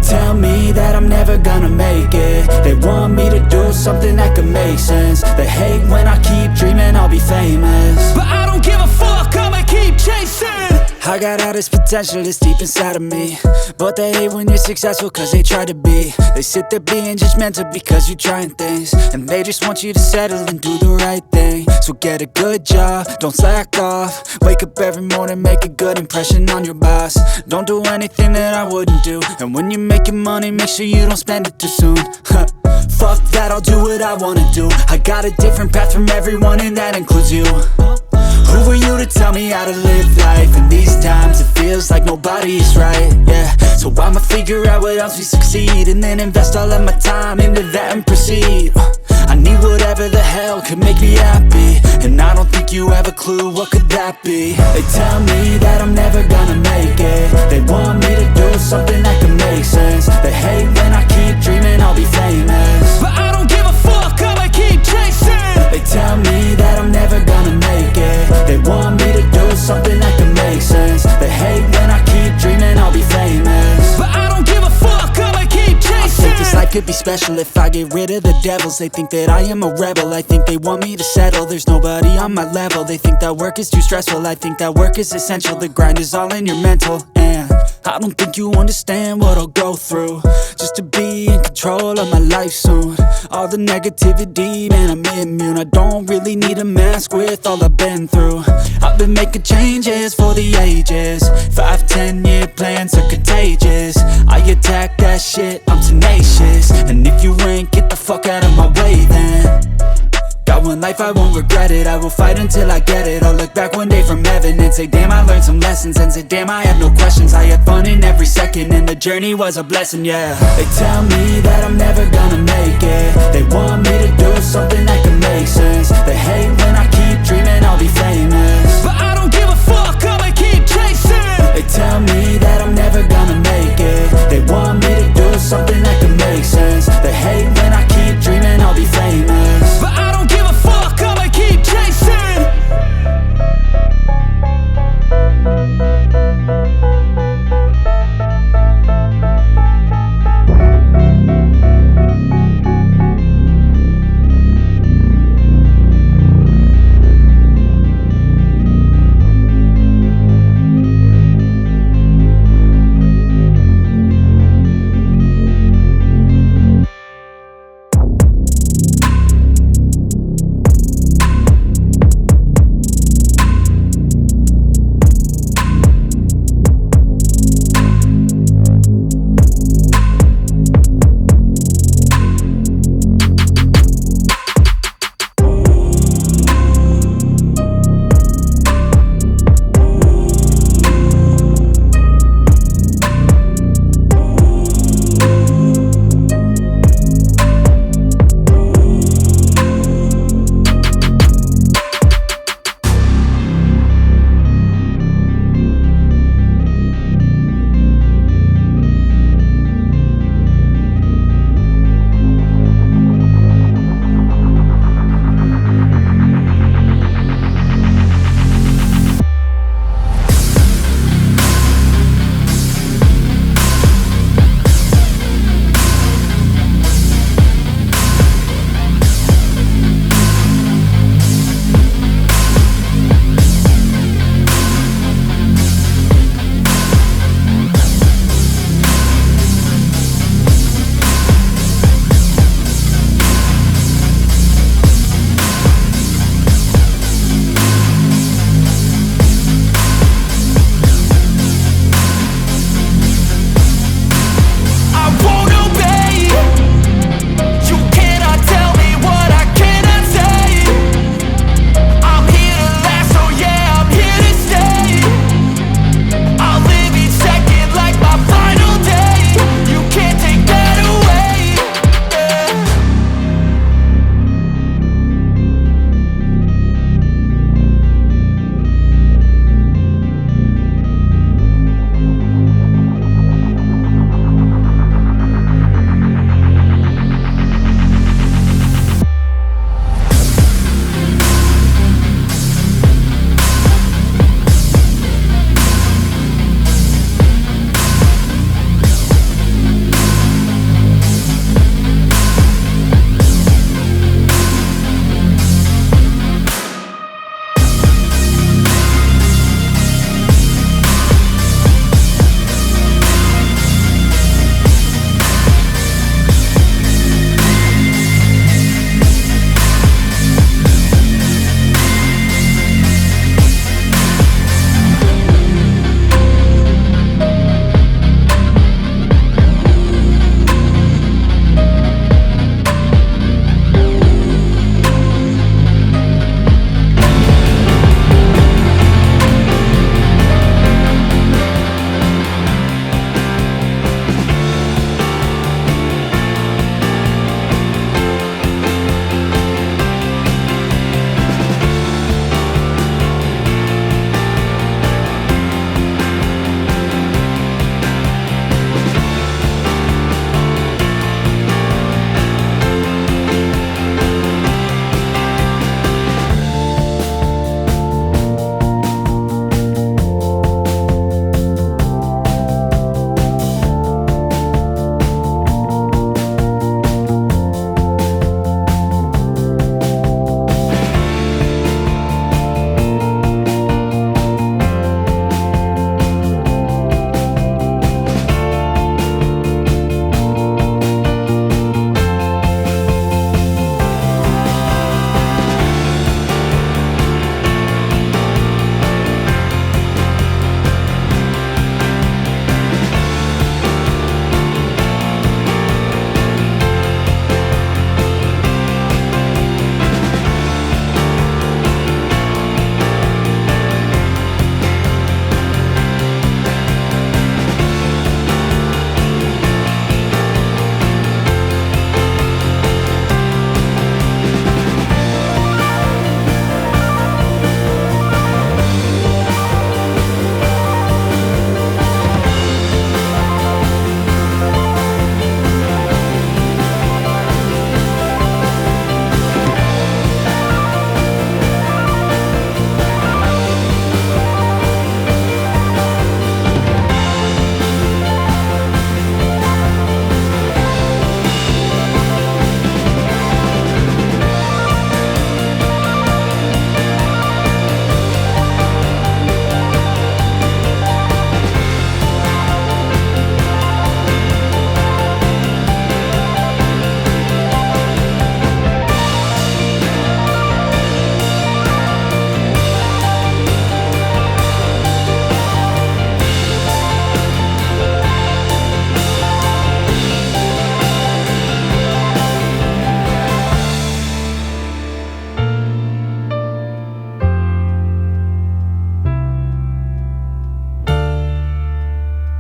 tell me that I'm never gonna make it. They want me to do something that could make sense. They hate when I keep dreaming I'll be famous, but I don't give a fuck, I'ma keep chasing. I got all this potential that's deep inside of me, but they hate when you're successful cause they try to be. They sit there being judgmental because you're trying things, and they just want you to settle and do the right thing. So get a good job, don't slack off. Wake up every morning, make a good impression on your boss. Don't do anything that I wouldn't do, and when you're making money, make sure you don't spend it too soon. Fuck that, I'll do what I wanna do. I got a different path from everyone, and that includes you. Who are you to tell me how to live life? In these times it feels like nobody is right, yeah. So I'ma figure out what else we succeed, and then invest all of my time into that and proceed. I need whatever the hell could make me happy, and I don't think you have a clue what could that be. They tell me that I'm never gonna make it. They want me to do something that could make sense. They hate when I keep dreaming I'll be famous, but I don't give a fuck, I'ma keep chasing. They tell me that I'm never gonna make it. They want me to do something that can make sense. They hate when I keep dreaming I'll be famous, but I don't give a fuck, I'ma keep chasing. I think this life could be special if I get rid of the devils. They think that I am a rebel, I think they want me to settle. There's nobody on my level. They think that work is too stressful, I think that work is essential. The grind is all in your mental, and I don't think you understand what I'll go through just to be in control of my life soon. All the negativity, man, I'm immune. I don't really need a mask with all I've been through. I've been making changes for the ages. 5-10 year plans are contagious. I attack that shit, I'm tenacious. And if you ain't, get the fuck out of my way then. Got one life, I won't regret it. I will fight until I get it. I'll look back one day from heaven and say damn, I learned some lessons. And say damn, I had no questions. I had fun in every second, and the journey was a blessing, yeah. They tell me that I'm never gonna make it.